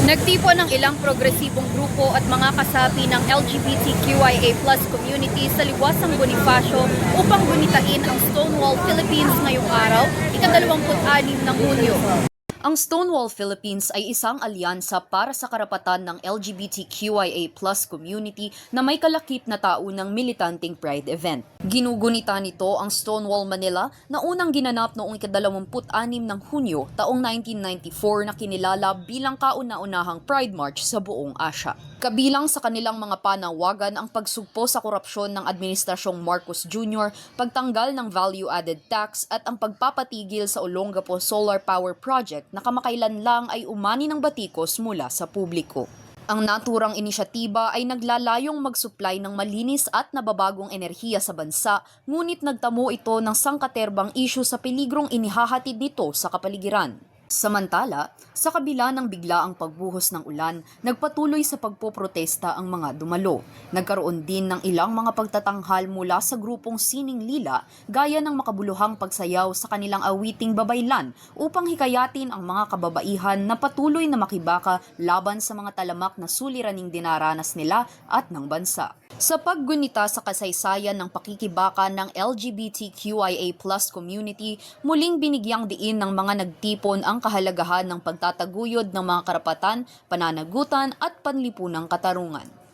Nagtipon ng ilang progresibong grupo at mga kasapi ng LGBTQIA+ community sa liwasang Bonifacio upang gunitain ang Stonewall Philippines ngayong araw, ika-26 ng Hunyo. Ang Stonewall Philippines ay isang alyansa para sa karapatan ng LGBTQIA+ community na may kalakip na taunang militanteng Pride event. Ginugunita nito ang Stonewall Manila na unang ginanap noong ika-26 ng Hunyo taong 1994 na kinilala bilang kauna-unahang Pride March sa buong Asya. Kabilang sa kanilang mga panawagan ang pagsugpo sa korupsyon ng Administrasyong Marcos Jr., pagtanggal ng value-added tax at ang pagpapatigil sa Olongapo Solar Power Project na kamakailan lang ay umani ng batikos mula sa publiko. Ang naturang inisyatiba ay naglalayong mag-supply ng malinis at nababagong enerhiya sa bansa, ngunit nagtamo ito ng sangkaterbang isyu sa peligrong inihahatid nito sa kapaligiran. Samantala, sa kabila ng biglaang pagbuhos ng ulan, nagpatuloy sa pagpoprotesta ang mga dumalo. Nagkaroon din ng ilang mga pagtatanghal mula sa grupong Sining Lila gaya ng makabuluhang pagsayaw sa kanilang awiting Babaylan upang hikayatin ang mga kababaihan na patuloy na makibaka laban sa mga talamak na suliraning dinaranas nila at ng bansa. Sa paggunita sa kasaysayan ng pakikibaka ng LGBTQIA+ community, muling binigyang diin ng mga nagtipon ang kahalagahan ng pagtataguyod ng mga karapatan, pananagutan at panlipunang katarungan.